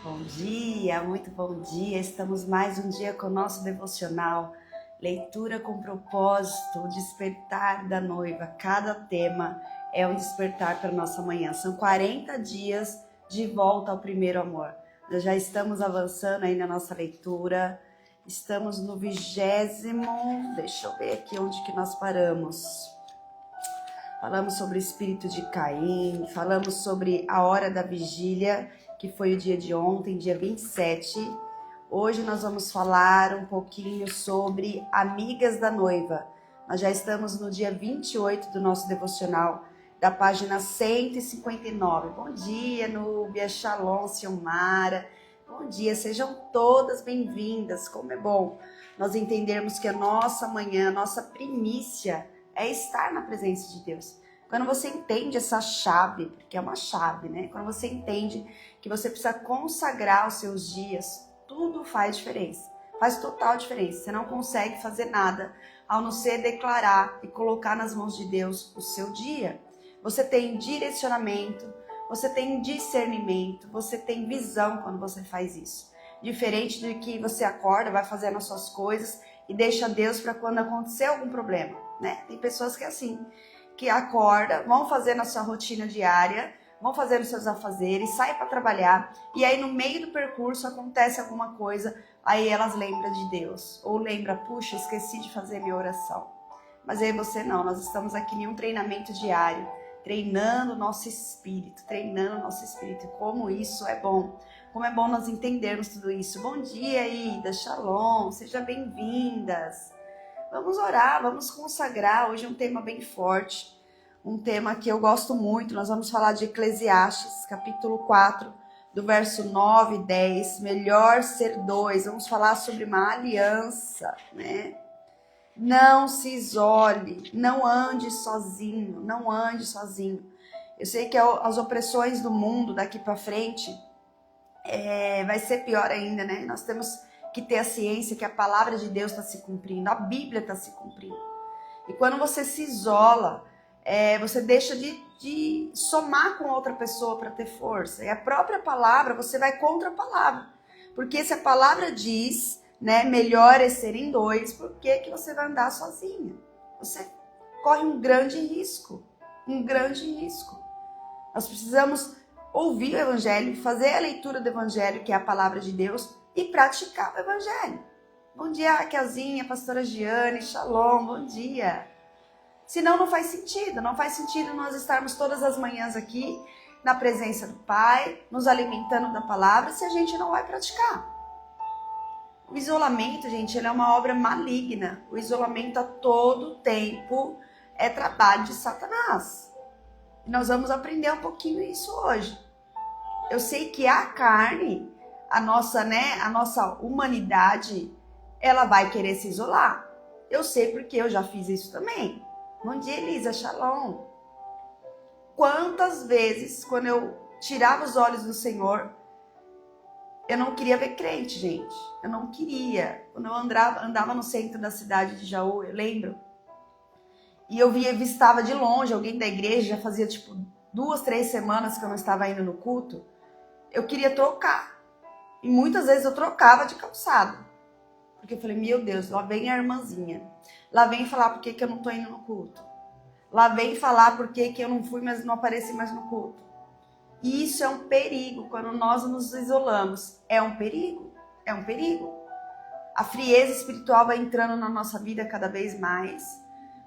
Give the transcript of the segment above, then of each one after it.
Bom dia, muito bom dia. Estamos mais um dia com o nosso devocional. Leitura com propósito, o despertar da noiva. Cada tema é um despertar para a nossa manhã. São 40 dias de volta ao primeiro amor. Nós já estamos avançando aí na nossa leitura. Estamos no 20º, deixa eu ver aqui onde que nós paramos. Falamos sobre o espírito de Caim, falamos sobre a hora da vigília, que foi o dia de ontem, dia 27. Hoje nós vamos falar um pouquinho sobre amigas da noiva. Nós já estamos no dia 28 do nosso devocional, da página 159. Bom dia, Núbia, Shalom, Silmara. Bom dia, sejam todas bem-vindas. Como é bom nós entendermos que a nossa manhã, a nossa primícia é estar na presença de Deus. Quando você entende essa chave, porque é uma chave, né? Quando você entende que você precisa consagrar os seus dias, tudo faz diferença. Faz total diferença. Você não consegue fazer nada ao não ser declarar e colocar nas mãos de Deus o seu dia. Você tem direcionamento, você tem discernimento, você tem visão quando você faz isso. Diferente do que você acorda, vai fazendo as suas coisas e deixa Deus para quando acontecer algum problema, né? Tem pessoas que é assim, que acorda, vão fazendo a sua rotina diária, vão fazendo os seus afazeres, saem para trabalhar e aí no meio do percurso acontece alguma coisa, aí elas lembram de Deus ou lembram, puxa, esqueci de fazer minha oração. Mas aí você não, nós estamos aqui em um treinamento diário, treinando o nosso espírito, como isso é bom. Como é bom nós entendermos tudo isso. Bom dia, Ida, Shalom, sejam bem-vindas. Vamos orar, vamos consagrar. Hoje é um tema bem forte, um tema que eu gosto muito. Nós vamos falar de Eclesiastes, capítulo 4, do verso 9 e 10. Melhor ser dois. Vamos falar sobre uma aliança, né? Não se isole, não ande sozinho, não ande sozinho. Eu sei que as opressões do mundo daqui para frente vai ser pior ainda, né? Nós temos que ter a ciência que a palavra de Deus está se cumprindo, a Bíblia está se cumprindo. E quando você se isola, você deixa de somar com outra pessoa para ter força. E a própria palavra, você vai contra a palavra. Porque se a palavra diz, né, melhor é ser em dois, por que você vai andar sozinha? Você corre um grande risco, Nós precisamos ouvir o Evangelho, fazer a leitura do Evangelho, que é a palavra de Deus, e praticar o Evangelho. Bom dia, Raquelzinha, pastora Giane, Shalom, bom dia. Senão não faz sentido nós estarmos todas as manhãs aqui, na presença do Pai, nos alimentando da palavra, se a gente não vai praticar. O isolamento, gente, ele é uma obra maligna. O isolamento a todo tempo é trabalho de Satanás. E nós vamos aprender um pouquinho isso hoje. Eu sei que a carne, a nossa humanidade, ela vai querer se isolar. Eu sei porque eu já fiz isso também. Bom dia, Elisa, Shalom. Quantas vezes, quando eu tirava os olhos do Senhor, eu não queria ver crente, gente. Eu não queria. Quando eu andava no centro da cidade de Jaú, eu lembro, e eu vistava de longe alguém da igreja, já fazia 2, 3 semanas que eu não estava indo no culto, eu queria trocar. E muitas vezes eu trocava de calçado. Porque eu falei, meu Deus, lá vem a irmãzinha. Lá vem falar por que eu não tô indo no culto. Lá vem falar por que eu não fui, mas não apareci mais no culto. E isso é um perigo. Quando nós nos isolamos, é um perigo. A frieza espiritual vai entrando na nossa vida cada vez mais.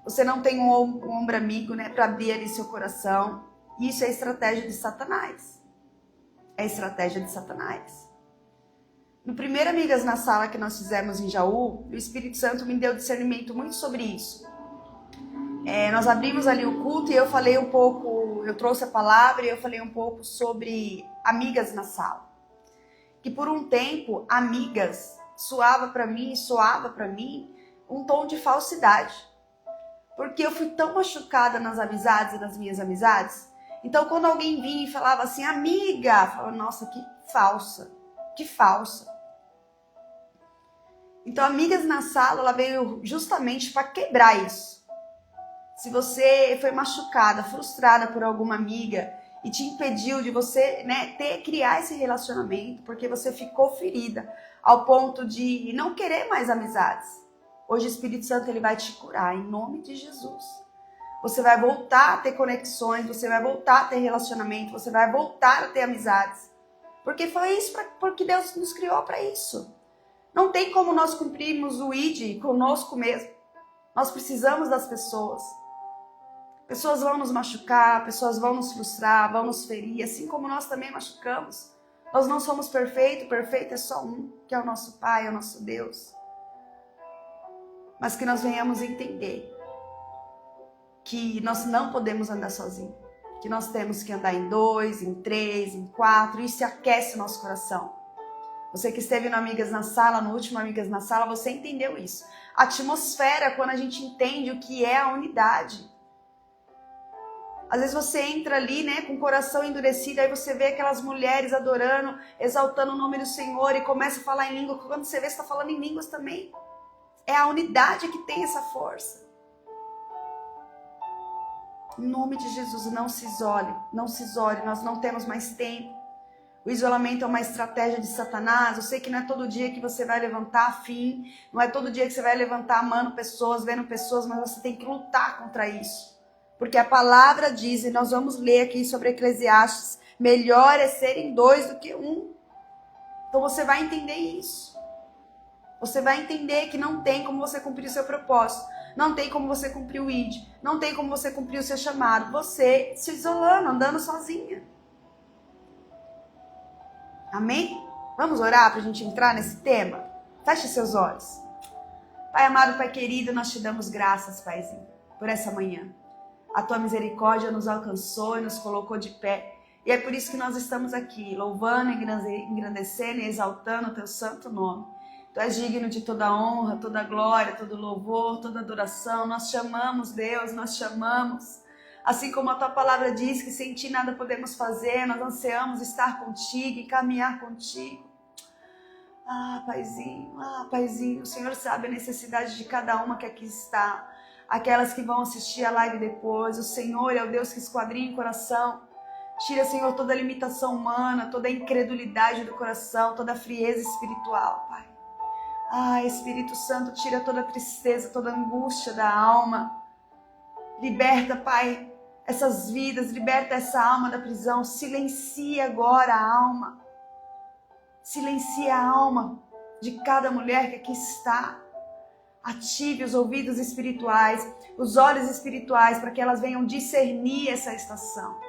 Você não tem um ombro amigo, né, para abrir ali seu coração. Isso é estratégia de Satanás. No primeiro Amigas na Sala que nós fizemos em Jaú, o Espírito Santo me deu discernimento muito sobre isso. Nós abrimos ali o culto e eu falei um pouco, eu trouxe a palavra e eu falei um pouco sobre amigas na sala. Que por um tempo, amigas soava para mim um tom de falsidade. Porque eu fui tão machucada nas amizades e nas minhas amizades. Então quando alguém vinha e falava assim, amiga, eu falava, nossa, que falsa. Então, Amigas na Sala, ela veio justamente para quebrar isso. Se você foi machucada, frustrada por alguma amiga e te impediu de você, né, criar esse relacionamento, porque você ficou ferida ao ponto de não querer mais amizades. Hoje o Espírito Santo ele vai te curar em nome de Jesus. Você vai voltar a ter conexões, você vai voltar a ter relacionamento, você vai voltar a ter amizades. Porque foi isso, porque Deus nos criou para isso. Não tem como nós cumprirmos o ID conosco mesmo. Nós precisamos das pessoas. Pessoas vão nos machucar, pessoas vão nos frustrar, vão nos ferir, assim como nós também machucamos. Nós não somos perfeitos, perfeito é só um, que é o nosso Pai, é o nosso Deus. Mas que nós venhamos entender que nós não podemos andar sozinhos. Que nós temos que andar em 2, em 3, em 4, isso aquece o nosso coração. Você que esteve no Amigas na Sala, no último Amigas na Sala, você entendeu isso. A atmosfera, quando a gente entende o que é a unidade. Às vezes você entra ali, né, com o coração endurecido, aí você vê aquelas mulheres adorando, exaltando o nome do Senhor e começa a falar em língua. Quando você vê, você está falando em línguas também. É a unidade que tem essa força. Em nome de Jesus, não se isole, nós não temos mais tempo. O isolamento é uma estratégia de Satanás. Eu sei que não é todo dia que você vai levantar afim, não é todo dia que você vai levantar amando pessoas, vendo pessoas, mas você tem que lutar contra isso. Porque a palavra diz, e nós vamos ler aqui sobre Eclesiastes, melhor é serem 2 do que 1. Então você vai entender isso. Você vai entender que não tem como você cumprir o seu propósito. Não tem como você cumprir o ID. Não tem como você cumprir o seu chamado. Você se isolando, andando sozinha. Amém? Vamos orar para a gente entrar nesse tema? Feche seus olhos. Pai amado, Pai querido, nós te damos graças, Paizinho, por essa manhã. A tua misericórdia nos alcançou e nos colocou de pé. E é por isso que nós estamos aqui, louvando, engrandecendo e exaltando o teu santo nome. Tu és digno de toda honra, toda glória, todo louvor, toda adoração. Nós te amamos, Deus, nós te amamos. Assim como a tua palavra diz que sem ti nada podemos fazer, nós ansiamos estar contigo e caminhar contigo. Paizinho, o Senhor sabe a necessidade de cada uma que aqui está. Aquelas que vão assistir a live depois. O Senhor é o Deus que esquadrinha o coração. Tira, Senhor, toda a limitação humana, toda a incredulidade do coração, toda a frieza espiritual, Pai. Espírito Santo, tira toda a tristeza, toda a angústia da alma. Liberta, Pai, essas vidas, liberta essa alma da prisão. Silencia agora a alma. Silencia a alma de cada mulher que aqui está. Ative os ouvidos espirituais, os olhos espirituais, para que elas venham discernir essa estação.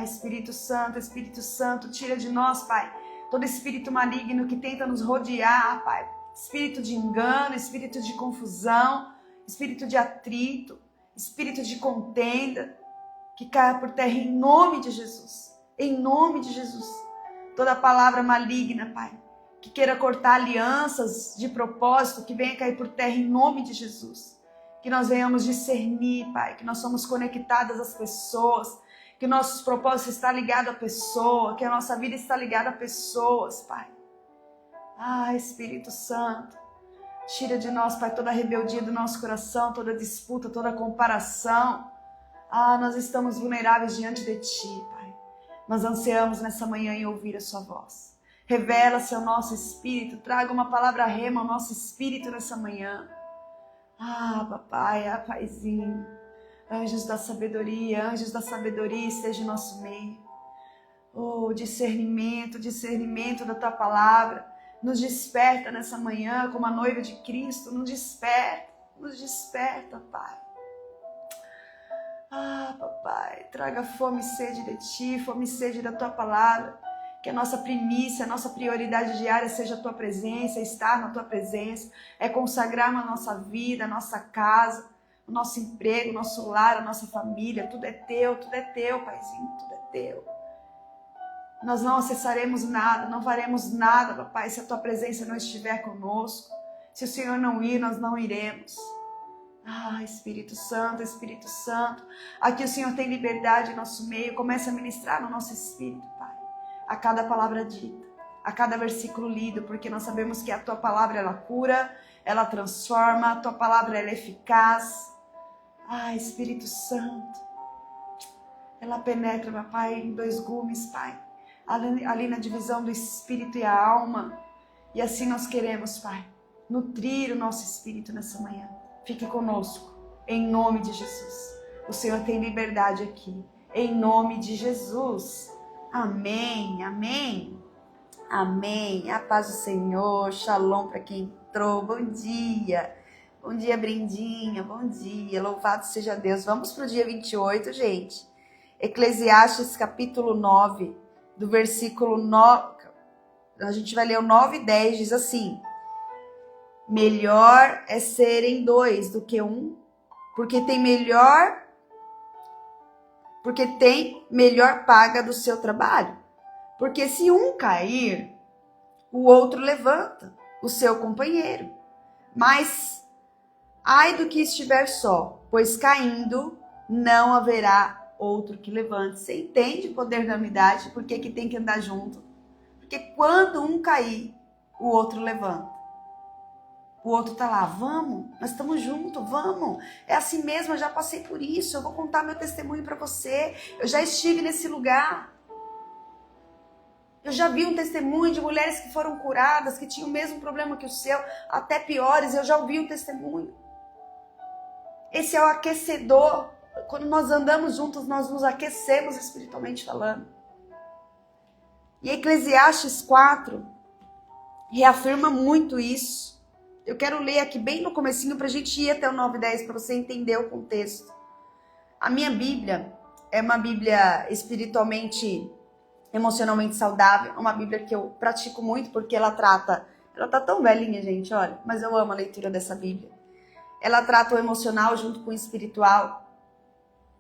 Espírito Santo, tira de nós, Pai, todo espírito maligno que tenta nos rodear, Pai. Espírito de engano, espírito de confusão, espírito de atrito, espírito de contenda, que caia por terra em nome de Jesus. Em nome de Jesus. Toda palavra maligna, Pai, que queira cortar alianças de propósito, que venha cair por terra em nome de Jesus. Que nós venhamos discernir, Pai, que nós somos conectadas às pessoas, que nossos propósitos estão ligados à pessoa, que a nossa vida está ligada a pessoas, Pai. Espírito Santo, tira de nós, Pai, toda a rebeldia do nosso coração, toda disputa, toda comparação. Nós estamos vulneráveis diante de Ti, Pai. Nós ansiamos nessa manhã em ouvir a Sua voz. Revela-se ao nosso espírito, traga uma palavra rema ao nosso espírito nessa manhã. Papai, Paizinho, anjos da sabedoria, esteja em nosso meio. Discernimento da Tua palavra, nos desperta nessa manhã como a noiva de Cristo, nos desperta, Pai. Papai, traga fome e sede de Ti, fome e sede da Tua palavra. Que a nossa primícia, a nossa prioridade diária seja a Tua presença, estar na Tua presença, é consagrar a nossa vida, a nossa casa, o nosso emprego, o nosso lar, a nossa família. Tudo é Teu, Paizinho, tudo é Teu. Nós não acessaremos nada, não faremos nada, Papai, se a Tua presença não estiver conosco. Se o Senhor não ir, nós não iremos. Espírito Santo, aqui o Senhor tem liberdade em nosso meio. Comece a ministrar no nosso espírito, Pai, a cada palavra dita, a cada versículo lido, porque nós sabemos que a Tua palavra, ela cura, ela transforma, a Tua palavra, ela é eficaz. Espírito Santo, ela penetra, papai, em 2 gumes, pai, ali na divisão do espírito e a alma. E assim nós queremos, pai, nutrir o nosso espírito nessa manhã. Fique conosco, em nome de Jesus. O Senhor tem liberdade aqui, em nome de Jesus. Amém, amém, amém. A paz do Senhor, shalom para quem entrou, bom dia. Bom dia, Brindinha, bom dia, louvado seja Deus. Vamos para o dia 28, gente. Eclesiastes capítulo 9, do versículo 9, a gente vai ler o 9 e 10, diz assim: melhor é serem 2 do que 1, porque tem melhor paga do seu trabalho. Porque se um cair, o outro levanta o seu companheiro. Mas ai do que estiver só, pois caindo não haverá outro que levante. Você entende o poder da unidade? Por que tem que andar junto? Porque quando um cair, o outro levanta. O outro tá lá, vamos, nós estamos juntos, vamos. É assim mesmo, eu já passei por isso, eu vou contar meu testemunho para você. Eu já estive nesse lugar. Eu já vi um testemunho de mulheres que foram curadas, que tinham o mesmo problema que o seu, até piores, eu já ouvi um testemunho. Esse é o aquecedor. Quando nós andamos juntos, nós nos aquecemos espiritualmente falando. E Eclesiastes 4 reafirma muito isso. Eu quero ler aqui bem no comecinho para a gente ir até o 9 e 10 para você entender o contexto. A minha Bíblia é uma Bíblia espiritualmente, emocionalmente saudável. É uma Bíblia que eu pratico muito porque ela tá tão velhinha, gente, olha. Mas eu amo a leitura dessa Bíblia. Ela trata o emocional junto com o espiritual.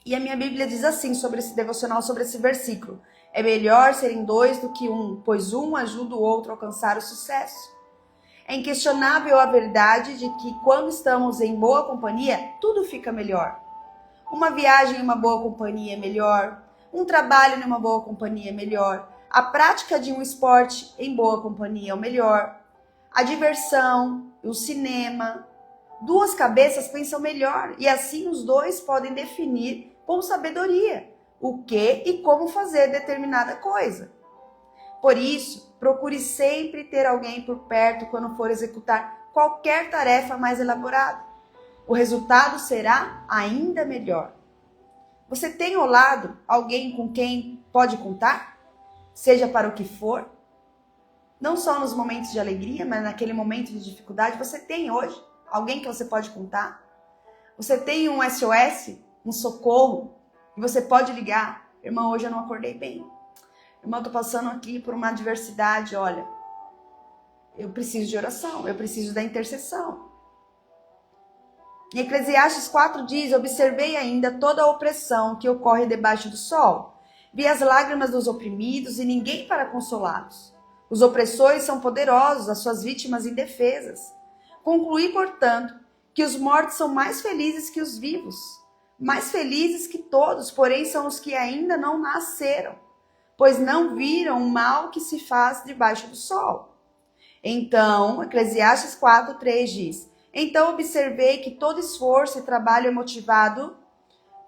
E a minha Bíblia diz assim sobre esse devocional, sobre esse versículo: é melhor serem 2 do que 1, pois um ajuda o outro a alcançar o sucesso. É inquestionável a verdade de que quando estamos em boa companhia, tudo fica melhor. Uma viagem em uma boa companhia é melhor, um trabalho em uma boa companhia é melhor, a prática de um esporte em boa companhia é o melhor, a diversão, o cinema. 2 cabeças pensam melhor e assim os 2 podem definir com sabedoria o que e como fazer determinada coisa. Por isso, procure sempre ter alguém por perto quando for executar qualquer tarefa mais elaborada. O resultado será ainda melhor. Você tem ao lado alguém com quem pode contar? Seja para o que for. Não só nos momentos de alegria, mas naquele momento de dificuldade. Você tem hoje alguém que você pode contar? Você tem um SOS, um socorro, e você pode ligar: irmã, hoje eu não acordei bem. Irmã, eu tô passando aqui por uma adversidade, olha. Eu preciso de oração, eu preciso da intercessão. Em Eclesiastes 4 diz: observei ainda toda a opressão que ocorre debaixo do sol. Vi as lágrimas dos oprimidos e ninguém para consolá-los. Os opressores são poderosos, as suas vítimas indefesas. Concluí, portanto, que os mortos são mais felizes que os vivos. Mais felizes que todos, porém são os que ainda não nasceram, pois não viram o mal que se faz debaixo do sol. Então, Eclesiastes 4:3 diz: então observei que todo esforço e trabalho é motivado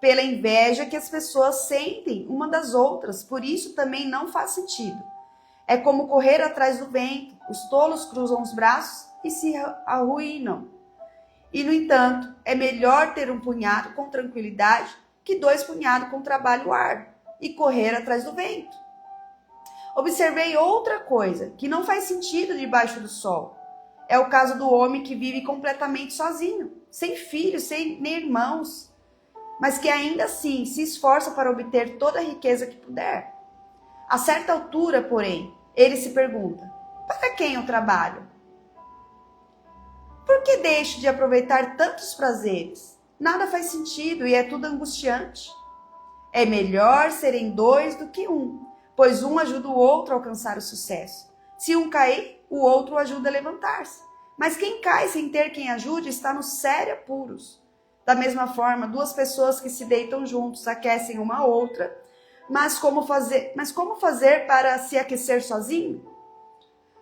pela inveja que as pessoas sentem uma das outras, por isso também não faz sentido. É como correr atrás do vento, os tolos cruzam os braços e se arruinam. E, no entanto, é melhor ter um punhado com tranquilidade que 2 punhados com trabalho árduo e correr atrás do vento. Observei outra coisa que não faz sentido debaixo do sol. É o caso do homem que vive completamente sozinho, sem filhos, sem nem irmãos, mas que ainda assim se esforça para obter toda a riqueza que puder. A certa altura, porém, ele se pergunta: para quem eu trabalho? Por que deixo de aproveitar tantos prazeres? Nada faz sentido e é tudo angustiante. É melhor serem 2 do que 1, pois um ajuda o outro a alcançar o sucesso. Se um cair, o outro o ajuda a levantar-se. Mas quem cai sem ter quem ajude está no sério apuros. Da mesma forma, 2 pessoas que se deitam juntos aquecem uma a outra. Mas como fazer para se aquecer sozinho?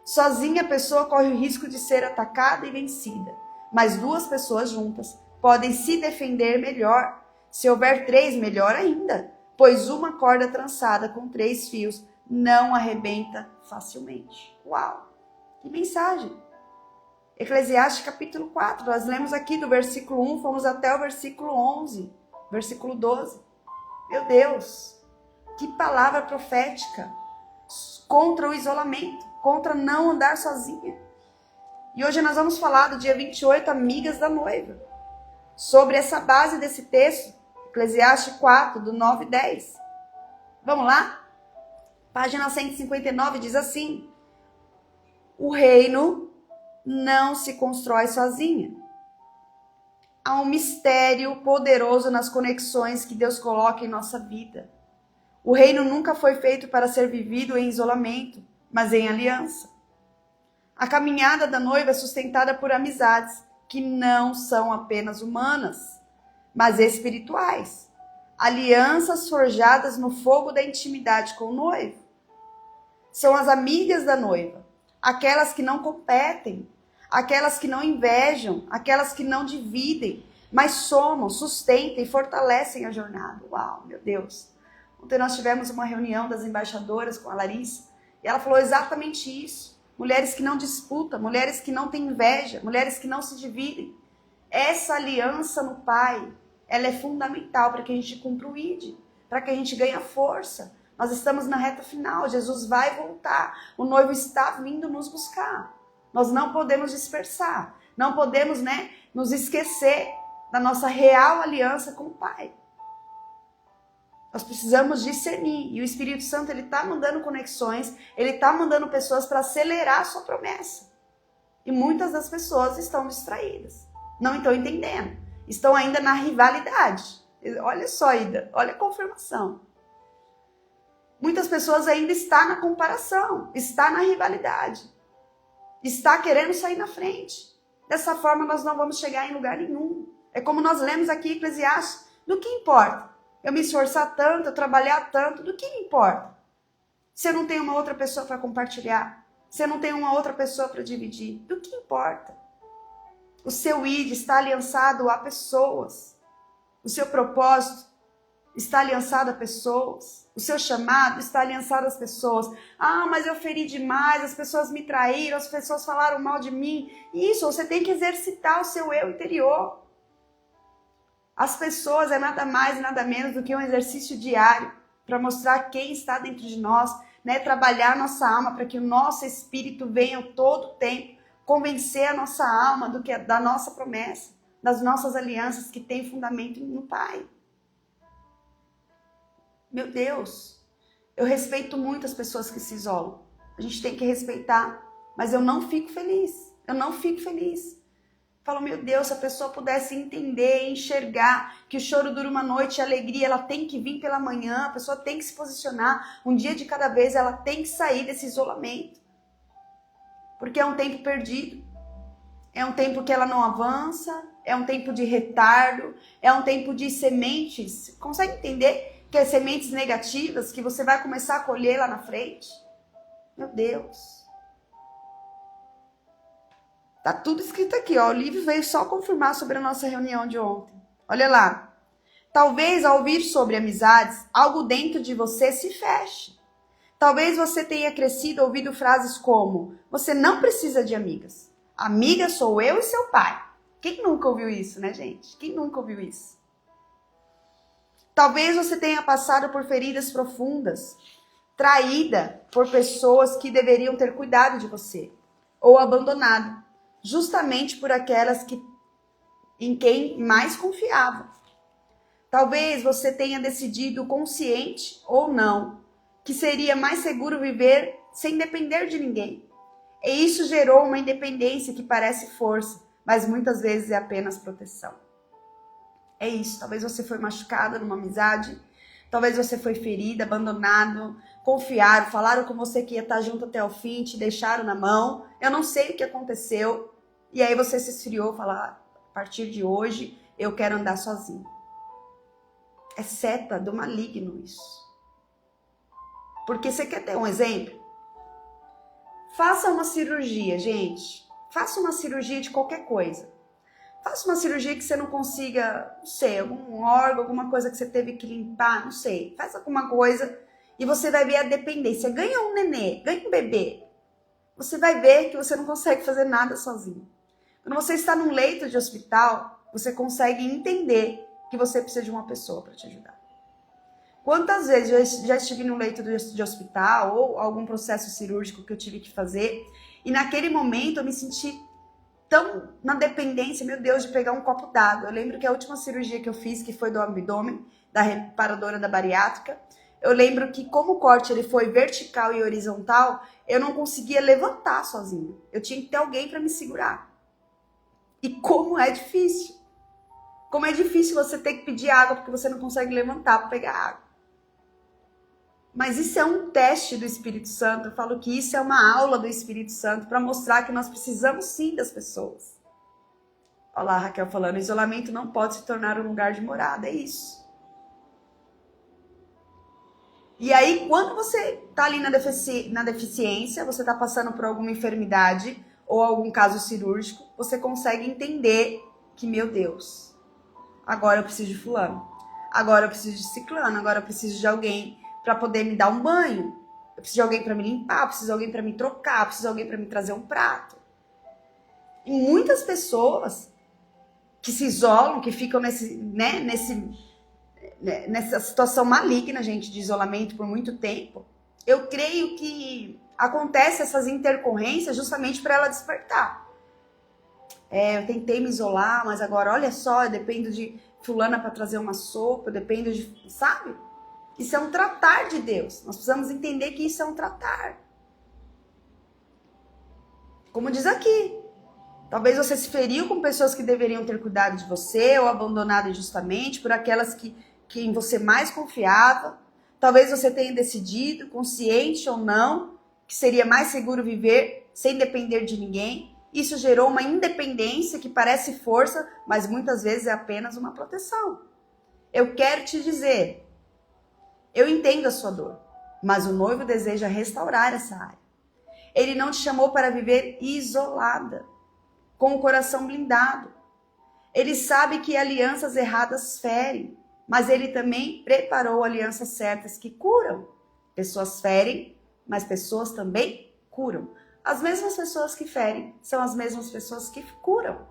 Sozinha a pessoa corre o risco de ser atacada e vencida. Mas 2 pessoas juntas podem se defender melhor. Se houver 3, melhor ainda, pois uma corda trançada com 3 fios não arrebenta facilmente. Uau! Que mensagem! Eclesiastes capítulo 4, nós lemos aqui do versículo 1, fomos até o versículo 11, versículo 12. Meu Deus, que palavra profética contra o isolamento, contra não andar sozinha. E hoje nós vamos falar do dia 28, Amigas da Noiva, sobre essa base desse texto, Eclesiastes 4, do 9 e 10. Vamos lá? Página 159 diz assim: o reino não se constrói sozinha. Há um mistério poderoso nas conexões que Deus coloca em nossa vida. O reino nunca foi feito para ser vivido em isolamento, mas em aliança. A caminhada da noiva é sustentada por amizades que não são apenas humanas, mas espirituais. Alianças forjadas no fogo da intimidade com o noivo. São as amigas da noiva, aquelas que não competem, aquelas que não invejam, aquelas que não dividem, mas somam, sustentam e fortalecem a jornada. Uau, meu Deus! Ontem nós tivemos uma reunião das embaixadoras com a Larissa e ela falou exatamente isso. Mulheres que não disputam, mulheres que não têm inveja, mulheres que não se dividem. Essa aliança no Pai, ela é fundamental para que a gente cumpra o ID, para que a gente ganhe força. Nós estamos na reta final, Jesus vai voltar, o noivo está vindo nos buscar. Nós não podemos dispersar, não podemos, nos esquecer da nossa real aliança com o Pai. Nós precisamos discernir, e o Espírito Santo, ele está mandando conexões, ele está mandando pessoas para acelerar a sua promessa. E muitas das pessoas estão distraídas, não estão entendendo, estão ainda na rivalidade. Olha só, Ida, olha a confirmação. Muitas pessoas ainda estão na comparação, está na rivalidade. Está querendo sair na frente. Dessa forma nós não vamos chegar em lugar nenhum. É como nós lemos aqui em Eclesiastes. Do que importa? Eu me esforçar tanto, eu trabalhar tanto, do que importa? Se eu não tenho uma outra pessoa para compartilhar, se eu não tenho uma outra pessoa para dividir, do que importa? O seu ID está aliançado a pessoas. O seu propósito está aliançado a pessoas. O seu chamado está aliançado às pessoas. Ah, mas eu feri demais, as pessoas me traíram, as pessoas falaram mal de mim. Isso, você tem que exercitar o seu eu interior. As pessoas é nada mais e nada menos do que um exercício diário para mostrar quem está dentro de nós, trabalhar nossa alma para que o nosso espírito venha todo o tempo convencer a nossa alma da nossa promessa, das nossas alianças que têm fundamento no Pai. Meu Deus, eu respeito muito as pessoas que se isolam. A gente tem que respeitar, mas eu não fico feliz. Eu não fico feliz. Falo, meu Deus, se a pessoa pudesse entender, enxergar que o choro dura uma noite e a alegria, ela tem que vir pela manhã, a pessoa tem que se posicionar, um dia de cada vez, ela tem que sair desse isolamento. Porque é um tempo perdido, é um tempo que ela não avança, é um tempo de retardo, é um tempo de sementes. Consegue entender que é sementes negativas que você vai começar a colher lá na frente? Meu Deus. Tá tudo escrito aqui, ó. O livro veio só confirmar sobre a nossa reunião de ontem. Olha lá. Talvez ao ouvir sobre amizades, algo dentro de você se feche. Talvez você tenha crescido ouvindo frases como: você não precisa de amigas. Amiga sou eu e seu pai. Quem nunca ouviu isso, né, gente? Quem nunca ouviu isso? Talvez você tenha passado por feridas profundas, traída por pessoas que deveriam ter cuidado de você, ou abandonado, justamente por aquelas em quem mais confiava. Talvez você tenha decidido, consciente ou não, que seria mais seguro viver sem depender de ninguém. E isso gerou uma independência que parece força, mas muitas vezes é apenas proteção. É isso, talvez você foi machucada numa amizade, talvez você foi ferida, abandonado, confiaram, falaram com você que ia estar junto até o fim, te deixaram na mão, eu não sei o que aconteceu, e aí você se esfriou, falar, a partir de hoje eu quero andar sozinho. É seta do maligno isso. Porque você quer ter um exemplo? Faça uma cirurgia, gente. Faça uma cirurgia de qualquer coisa. Faça uma cirurgia que você não consiga, não sei, algum órgão, alguma coisa que você teve que limpar, não sei. Faz alguma coisa e você vai ver a dependência. Ganha um nenê, ganha um bebê. Você vai ver que você não consegue fazer nada sozinho. Quando você está num leito de hospital, você consegue entender que você precisa de uma pessoa para te ajudar. Quantas vezes eu já estive num leito de hospital ou algum processo cirúrgico que eu tive que fazer e naquele momento eu me senti tão na dependência, meu Deus, de pegar um copo d'água. Eu lembro que a última cirurgia que eu fiz, que foi do abdômen, da reparadora da bariátrica, eu lembro que como o corte ele foi vertical e horizontal, eu não conseguia levantar sozinha. Eu tinha que ter alguém para me segurar. E como é difícil. Como é difícil você ter que pedir água porque você não consegue levantar para pegar água. Mas isso é um teste do Espírito Santo. Eu falo que isso é uma aula do Espírito Santo para mostrar que nós precisamos sim das pessoas. Olha lá a Raquel falando, isolamento não pode se tornar um lugar de morada, é isso. E aí, quando você está ali na deficiência, você está passando por alguma enfermidade ou algum caso cirúrgico, você consegue entender que, meu Deus, agora eu preciso de fulano, agora eu preciso de ciclano, agora eu preciso de alguém para poder me dar um banho, eu preciso de alguém para me limpar, eu preciso de alguém para me trocar, eu preciso de alguém para me trazer um prato. E muitas pessoas que se isolam, que ficam nessa situação maligna, gente, de isolamento por muito tempo, eu creio que acontece essas intercorrências justamente para ela despertar. Eu tentei me isolar, mas agora, olha só, eu dependo de fulana para trazer uma sopa, eu dependo de, sabe? Isso é um tratar de Deus. Nós precisamos entender que isso é um tratar. Como diz aqui, talvez você se feriu com pessoas que deveriam ter cuidado de você ou abandonado injustamente por aquelas que em você mais confiava. Talvez você tenha decidido, consciente ou não, que seria mais seguro viver sem depender de ninguém. Isso gerou uma independência que parece força, mas muitas vezes é apenas uma proteção. Eu quero te dizer, eu entendo a sua dor, mas o noivo deseja restaurar essa área. Ele não te chamou para viver isolada, com o coração blindado. Ele sabe que alianças erradas ferem, mas ele também preparou alianças certas que curam. Pessoas ferem, mas pessoas também curam. As mesmas pessoas que ferem são as mesmas pessoas que curam.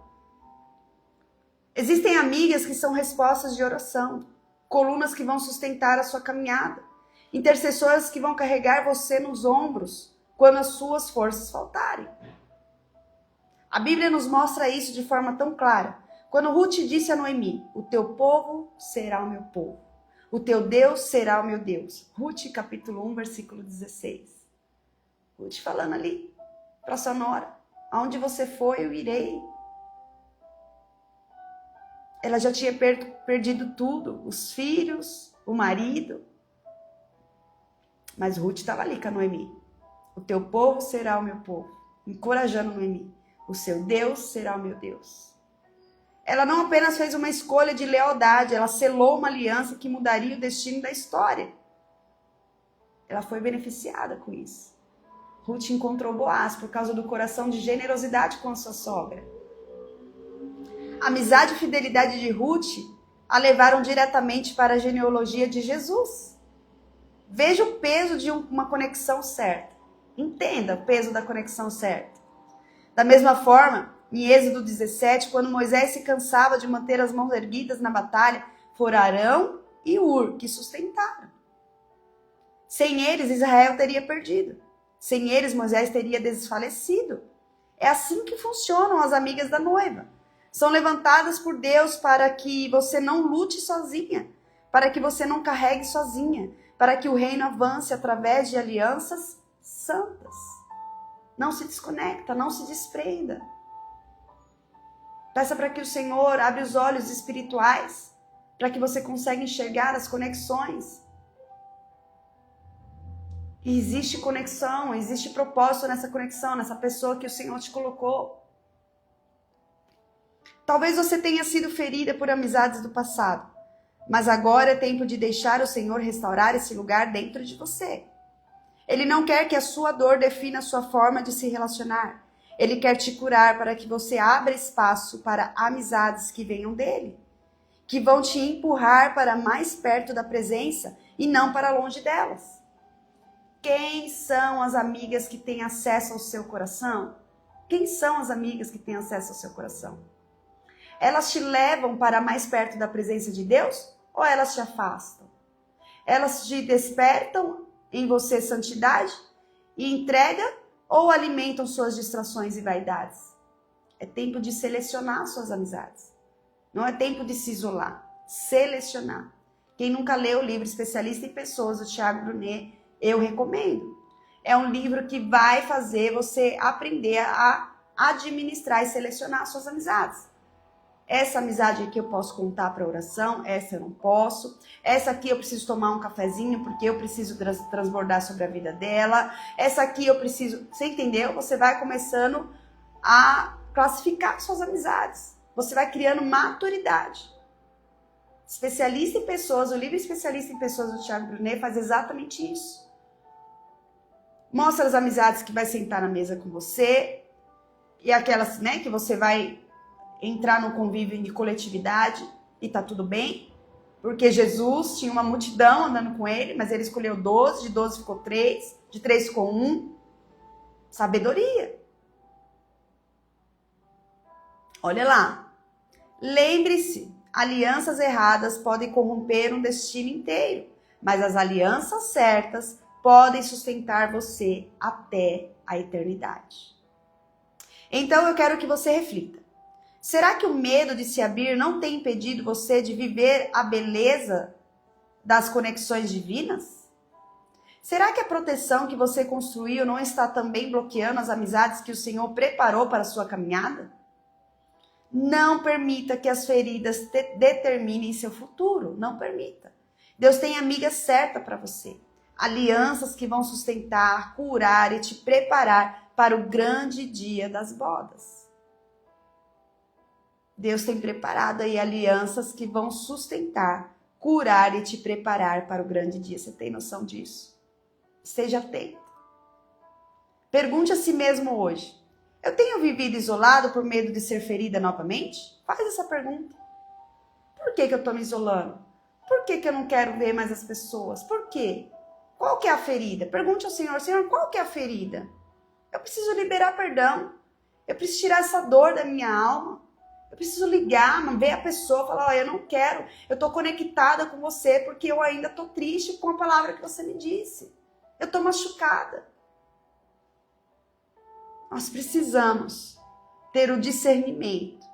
Existem amigas que são respostas de oração, colunas que vão sustentar a sua caminhada, intercessoras que vão carregar você nos ombros quando as suas forças faltarem. A Bíblia nos mostra isso de forma tão clara. Quando Ruth disse a Noemi, o teu povo será o meu povo, o teu Deus será o meu Deus. Ruth capítulo 1, versículo 16. Ruth falando ali para sua nora, aonde você for eu irei. Ela já tinha perdido tudo, os filhos, o marido. Mas Ruth estava ali com a Noemi. O teu povo será o meu povo. Encorajando Noemi. O seu Deus será o meu Deus. Ela não apenas fez uma escolha de lealdade, ela selou uma aliança que mudaria o destino da história. Ela foi beneficiada com isso. Ruth encontrou Boaz por causa do coração de generosidade com a sua sogra. A amizade e fidelidade de Ruth a levaram diretamente para a genealogia de Jesus. Veja o peso de uma conexão certa. Entenda o peso da conexão certa. Da mesma forma, em Êxodo 17, quando Moisés se cansava de manter as mãos erguidas na batalha, foram Arão e Hur que sustentaram. Sem eles, Israel teria perdido. Sem eles, Moisés teria desfalecido. É assim que funcionam as amigas da noiva. São levantadas por Deus para que você não lute sozinha, para que você não carregue sozinha, para que o reino avance através de alianças santas. Não se desconecta, não se desprenda. Peça para que o Senhor abra os olhos espirituais, para que você consiga enxergar as conexões. E existe conexão, existe propósito nessa conexão, nessa pessoa que o Senhor te colocou. Talvez você tenha sido ferida por amizades do passado, mas agora é tempo de deixar o Senhor restaurar esse lugar dentro de você. Ele não quer que a sua dor defina a sua forma de se relacionar. Ele quer te curar para que você abra espaço para amizades que venham dele, que vão te empurrar para mais perto da presença e não para longe delas. Quem são as amigas que têm acesso ao seu coração? Quem são as amigas que têm acesso ao seu coração? Elas te levam para mais perto da presença de Deus ou elas te afastam? Elas te despertam em você santidade e entrega ou alimentam suas distrações e vaidades? É tempo de selecionar suas amizades. Não é tempo de se isolar. Selecionar. Quem nunca leu o livro Especialista em Pessoas, do Thiago Brunet, eu recomendo. É um livro que vai fazer você aprender a administrar e selecionar suas amizades. Essa amizade aqui eu posso contar para oração, essa eu não posso. Essa aqui eu preciso tomar um cafezinho porque eu preciso transbordar sobre a vida dela. Essa aqui eu preciso... Você entendeu? Você vai começando a classificar suas amizades. Você vai criando maturidade. Especialista em Pessoas, o livro Especialista em Pessoas do Thiago Brunet faz exatamente isso. Mostra as amizades que vai sentar na mesa com você e aquelas, né, que você vai entrar no convívio de coletividade e tá tudo bem, porque Jesus tinha uma multidão andando com ele, mas ele escolheu 12, de 12 ficou 3, de 3 ficou 1. Sabedoria. Olha lá. Lembre-se, alianças erradas podem corromper um destino inteiro, mas as alianças certas podem sustentar você até a eternidade. Então eu quero que você reflita. Será que o medo de se abrir não tem impedido você de viver a beleza das conexões divinas? Será que a proteção que você construiu não está também bloqueando as amizades que o Senhor preparou para a sua caminhada? Não permita que as feridas determinem seu futuro. Não permita. Deus tem amiga certa para você. Alianças que vão sustentar, curar e te preparar para o grande dia das bodas. Deus tem preparado aí alianças que vão sustentar, curar e te preparar para o grande dia. Você tem noção disso? Esteja atento. Pergunte a si mesmo hoje. Eu tenho vivido isolado por medo de ser ferida novamente? Faz essa pergunta. Por que eu estou me isolando? Por que eu não quero ver mais as pessoas? Por quê? Qual que é a ferida? Pergunte ao Senhor, Senhor, qual que é a ferida? Eu preciso liberar perdão. Eu preciso tirar essa dor da minha alma. Eu preciso ligar, ver a pessoa, falar, eu não quero, eu estou conectada com você porque eu ainda estou triste com a palavra que você me disse. Eu estou machucada. Nós precisamos ter o discernimento.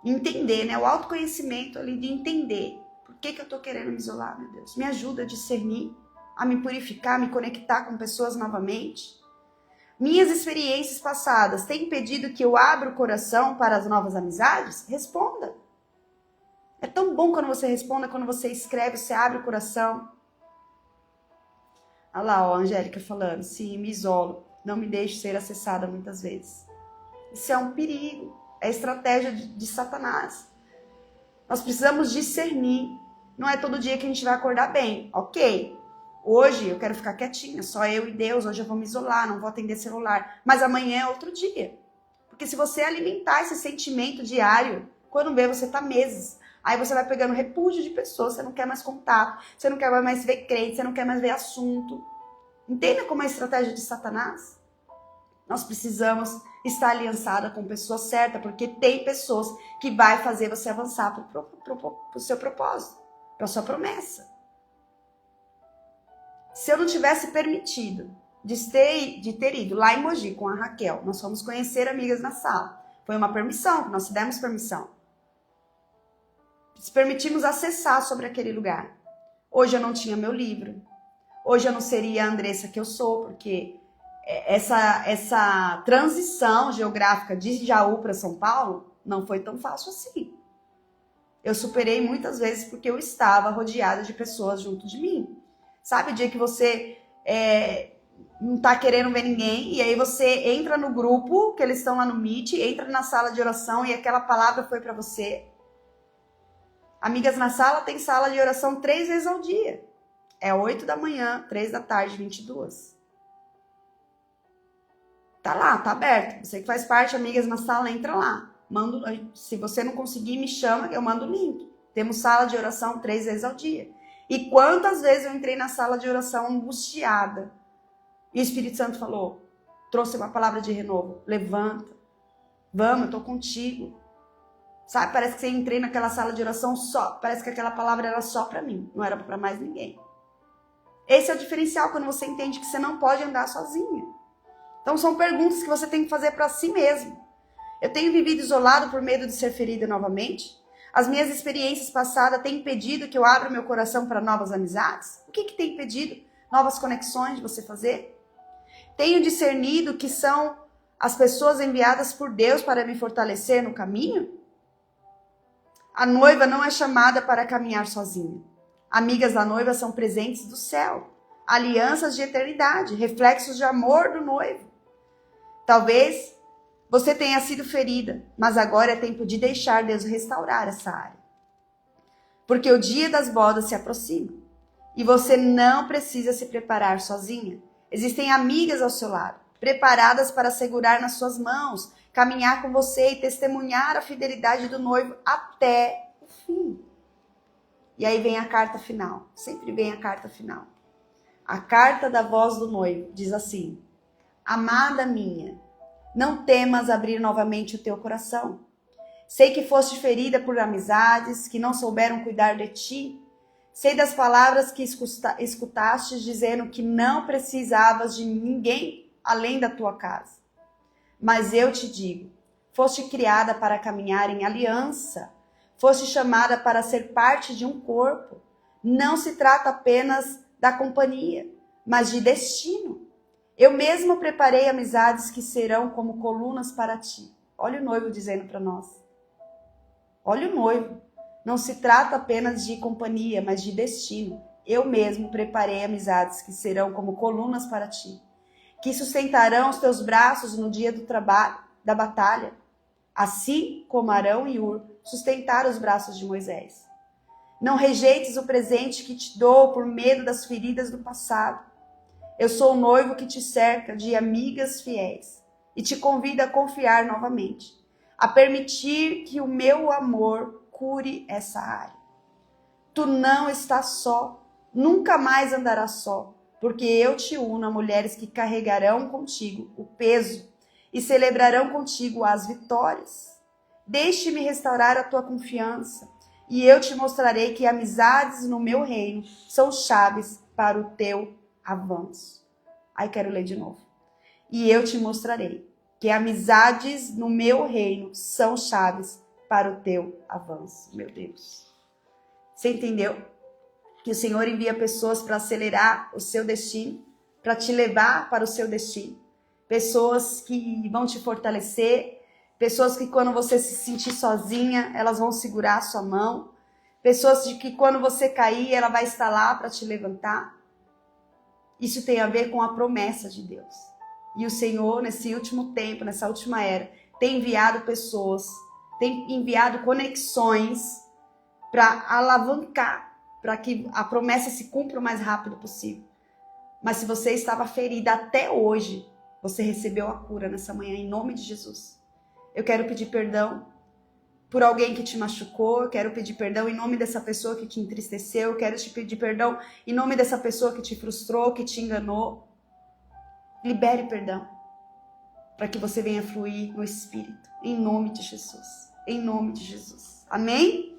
Entender, né? O autoconhecimento ali de entender. Por que eu estou querendo me isolar, meu Deus? Me ajuda a discernir, a me purificar, a me conectar com pessoas novamente. Minhas experiências passadas têm impedido que eu abra o coração para as novas amizades? Responda. É tão bom quando você responda, quando você escreve, você abre o coração. Olha lá, ó, a Angélica falando. Sim, me isolo. Não me deixo ser acessada muitas vezes. Isso é um perigo. É estratégia de Satanás. Nós precisamos discernir. Não é todo dia que a gente vai acordar bem. Ok. Hoje eu quero ficar quietinha, só eu e Deus, hoje eu vou me isolar, não vou atender celular. Mas amanhã é outro dia. Porque se você alimentar esse sentimento diário, quando vê, você tá meses. Aí você vai pegando repúdio de pessoas, você não quer mais contato, você não quer mais ver crente, você não quer mais ver assunto. Entenda como é a estratégia de Satanás? Nós precisamos estar aliançada com pessoas certas, porque tem pessoas que vai fazer você avançar para o seu propósito, para a sua promessa. Se eu não tivesse permitido de ter ido lá em Mogi com a Raquel, nós fomos conhecer amigas na sala. Foi uma permissão, que nós demos permissão. Nos permitimos acessar sobre aquele lugar. Hoje eu não tinha meu livro. Hoje eu não seria a Andressa que eu sou, porque essa transição geográfica de Jaú para São Paulo não foi tão fácil assim. Eu superei muitas vezes porque eu estava rodeada de pessoas junto de mim. Sabe o dia que você não tá querendo ver ninguém e aí você entra no grupo, que eles estão lá no Meet, entra na sala de oração e aquela palavra foi para você? Amigas na Sala tem sala de oração 3 vezes ao dia. É 8 da manhã, 3 da tarde, 22. Tá lá, tá aberto. Você que faz parte, amigas na sala, entra lá. Se você não conseguir, me chama, eu mando o link. Temos sala de oração 3 vezes ao dia. E quantas vezes eu entrei na sala de oração angustiada. E o Espírito Santo falou, trouxe uma palavra de renovo. Levanta. Vamos, eu tô contigo. Sabe, parece que você entrei naquela sala de oração só. Parece que aquela palavra era só para mim. Não era para mais ninguém. Esse é o diferencial quando você entende que você não pode andar sozinha. Então são perguntas que você tem que fazer para si mesmo. Eu tenho vivido isolado por medo de ser ferida novamente? As minhas experiências passadas têm impedido que eu abra meu coração para novas amizades? O que tem impedido novas conexões de você fazer? Tenho discernido que são as pessoas enviadas por Deus para me fortalecer no caminho? A noiva não é chamada para caminhar sozinha. Amigas da noiva são presentes do céu, alianças de eternidade, reflexos de amor do noivo. Talvez você tenha sido ferida, mas agora é tempo de deixar Deus restaurar essa área. Porque o dia das bodas se aproxima e você não precisa se preparar sozinha. Existem amigas ao seu lado, preparadas para segurar nas suas mãos, caminhar com você e testemunhar a fidelidade do noivo até o fim. E aí vem a carta final, sempre vem a carta final. A carta da voz do noivo diz assim: amada minha, não temas abrir novamente o teu coração. Sei que foste ferida por amizades que não souberam cuidar de ti. Sei das palavras que escutaste dizendo que não precisavas de ninguém além da tua casa. Mas eu te digo, foste criada para caminhar em aliança. Foste chamada para ser parte de um corpo. Não se trata apenas da companhia, mas de destino. Eu mesmo preparei amizades que serão como colunas para ti. Olha o noivo dizendo para nós. Olha o noivo. Não se trata apenas de companhia, mas de destino. Eu mesmo preparei amizades que serão como colunas para ti, que sustentarão os teus braços no dia do trabalho, da batalha, assim como Arão e Ur sustentaram os braços de Moisés. Não rejeites o presente que te dou por medo das feridas do passado. Eu sou o noivo que te cerca de amigas fiéis e te convido a confiar novamente, a permitir que o meu amor cure essa área. Tu não estás só, nunca mais andarás só, porque eu te uno a mulheres que carregarão contigo o peso e celebrarão contigo as vitórias. Deixe-me restaurar a tua confiança e eu te mostrarei que amizades no meu reino são chaves para o teu avanço. Aí quero ler de novo. E eu te mostrarei que amizades no meu reino são chaves para o teu avanço. Meu Deus. Você entendeu? Que o Senhor envia pessoas para acelerar o seu destino, para te levar para o seu destino. Pessoas que vão te fortalecer, pessoas que quando você se sentir sozinha, elas vão segurar a sua mão. Pessoas de que quando você cair, ela vai estar lá para te levantar. Isso tem a ver com a promessa de Deus. E o Senhor, nesse último tempo, nessa última era, tem enviado pessoas, tem enviado conexões para alavancar, para que a promessa se cumpra o mais rápido possível. Mas se você estava ferida até hoje, você recebeu a cura nessa manhã, em nome de Jesus. Eu quero pedir perdão por alguém que te machucou, eu quero pedir perdão em nome dessa pessoa que te entristeceu, eu quero te pedir perdão em nome dessa pessoa que te frustrou, que te enganou. Libere perdão, para que você venha fluir no Espírito, em nome de Jesus, em nome de Jesus. Amém?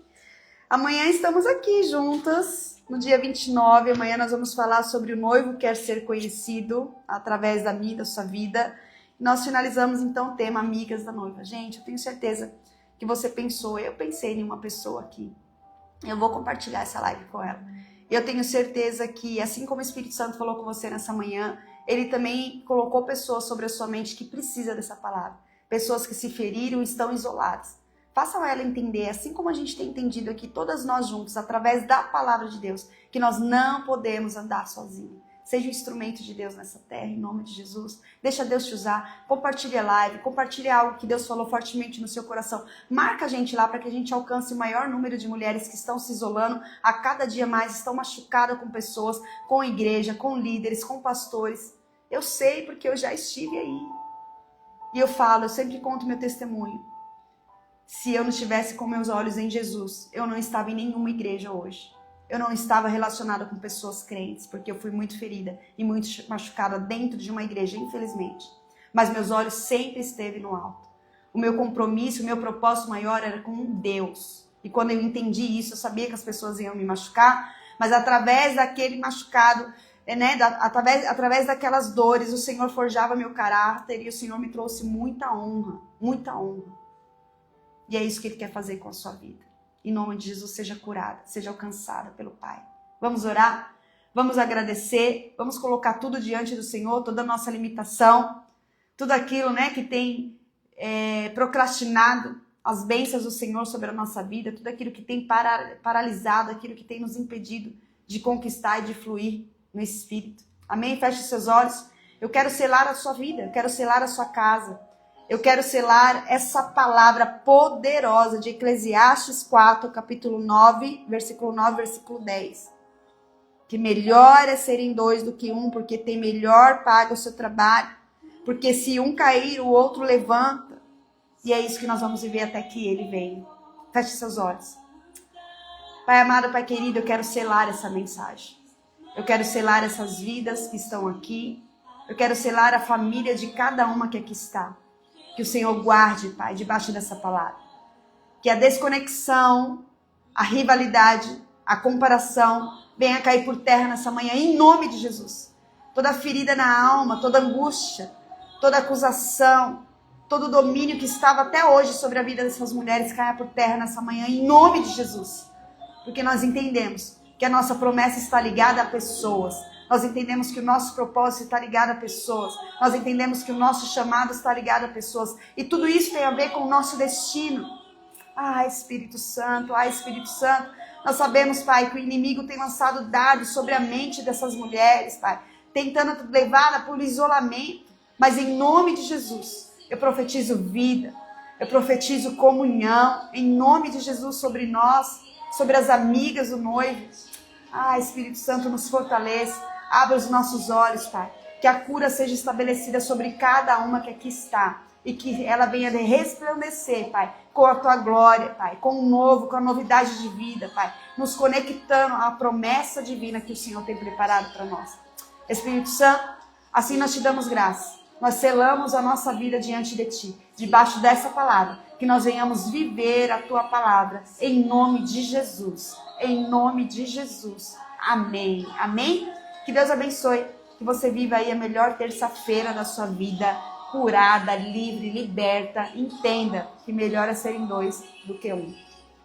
Amanhã estamos aqui juntas, no dia 29, amanhã nós vamos falar sobre o noivo que quer ser conhecido através da minha, da sua vida. Nós finalizamos então o tema Amigas da Noiva. Gente, eu tenho certeza que você pensou, eu pensei em uma pessoa aqui. Eu vou compartilhar essa live com ela. Eu tenho certeza que, assim como o Espírito Santo falou com você nessa manhã, ele também colocou pessoas sobre a sua mente que precisam dessa palavra. Pessoas que se feriram e estão isoladas. Façam ela entender, assim como a gente tem entendido aqui, todas nós juntos, através da palavra de Deus, que nós não podemos andar sozinhos. Seja um instrumento de Deus nessa terra, em nome de Jesus. Deixa Deus te usar. Compartilhe a live, compartilhe algo que Deus falou fortemente no seu coração. Marca a gente lá para que a gente alcance o maior número de mulheres que estão se isolando a cada dia mais, estão machucadas com pessoas, com igreja, com líderes, com pastores. Eu sei porque eu já estive aí. E eu sempre conto meu testemunho. Se eu não estivesse com meus olhos em Jesus, eu não estava em nenhuma igreja hoje. Eu não estava relacionada com pessoas crentes, porque eu fui muito ferida e muito machucada dentro de uma igreja, infelizmente. Mas meus olhos sempre esteve no alto. O meu compromisso, o meu propósito maior era com Deus. E quando eu entendi isso, eu sabia que as pessoas iam me machucar, mas através daquele machucado, através daquelas dores, o Senhor forjava meu caráter e o Senhor me trouxe muita honra, muita honra. E é isso que Ele quer fazer com a sua vida. Em nome de Jesus, seja curada, seja alcançada pelo Pai. Vamos orar? Vamos agradecer? Vamos colocar tudo diante do Senhor, toda a nossa limitação, tudo aquilo, que tem procrastinado as bênçãos do Senhor sobre a nossa vida, tudo aquilo que tem paralisado, aquilo que tem nos impedido de conquistar e de fluir no Espírito. Amém? Feche seus olhos. Eu quero selar a sua vida, eu quero selar a sua casa. Eu quero selar essa palavra poderosa de Eclesiastes 4, capítulo 9, versículo 9, versículo 10. Que melhor é serem dois do que um, porque tem melhor paga o seu trabalho. Porque se um cair, o outro levanta. E é isso que nós vamos viver até que Ele venha. Feche seus olhos. Pai amado, Pai querido, eu quero selar essa mensagem. Eu quero selar essas vidas que estão aqui. Eu quero selar a família de cada uma que aqui está. Que o Senhor guarde, Pai, debaixo dessa palavra. Que a desconexão, a rivalidade, a comparação venha cair por terra nessa manhã, em nome de Jesus. Toda ferida na alma, toda angústia, toda acusação, todo domínio que estava até hoje sobre a vida dessas mulheres caia por terra nessa manhã, em nome de Jesus. Porque nós entendemos que a nossa promessa está ligada a pessoas. Nós entendemos que o nosso propósito está ligado a pessoas. Nós entendemos que o nosso chamado está ligado a pessoas. E tudo isso tem a ver com o nosso destino. Espírito Santo, Espírito Santo. Nós sabemos, Pai, que o inimigo tem lançado dardos sobre a mente dessas mulheres, Pai. Tentando levá-la para o isolamento. Mas em nome de Jesus, eu profetizo vida. Eu profetizo comunhão. Em nome de Jesus sobre nós, sobre as amigas do noivo. Espírito Santo, nos fortaleça. Abra os nossos olhos, Pai. Que a cura seja estabelecida sobre cada uma que aqui está. E que ela venha resplandecer, Pai, com a Tua glória, Pai. Com o novo, com a novidade de vida, Pai. Nos conectando à promessa divina que o Senhor tem preparado para nós. Espírito Santo, assim nós te damos graça. Nós selamos a nossa vida diante de Ti. Debaixo dessa palavra. Que nós venhamos viver a Tua palavra. Em nome de Jesus. Em nome de Jesus. Amém. Amém? Que Deus abençoe, que você viva aí a melhor terça-feira da sua vida, curada, livre, liberta. Entenda que melhor é serem dois do que um.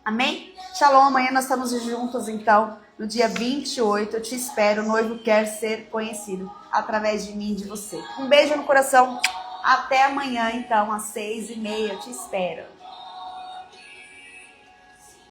Amém? Shalom, amanhã nós estamos juntos então, no dia 28. Eu te espero, o noivo quer ser conhecido através de mim e de você. Um beijo no coração, até amanhã então, às 6h30, eu te espero.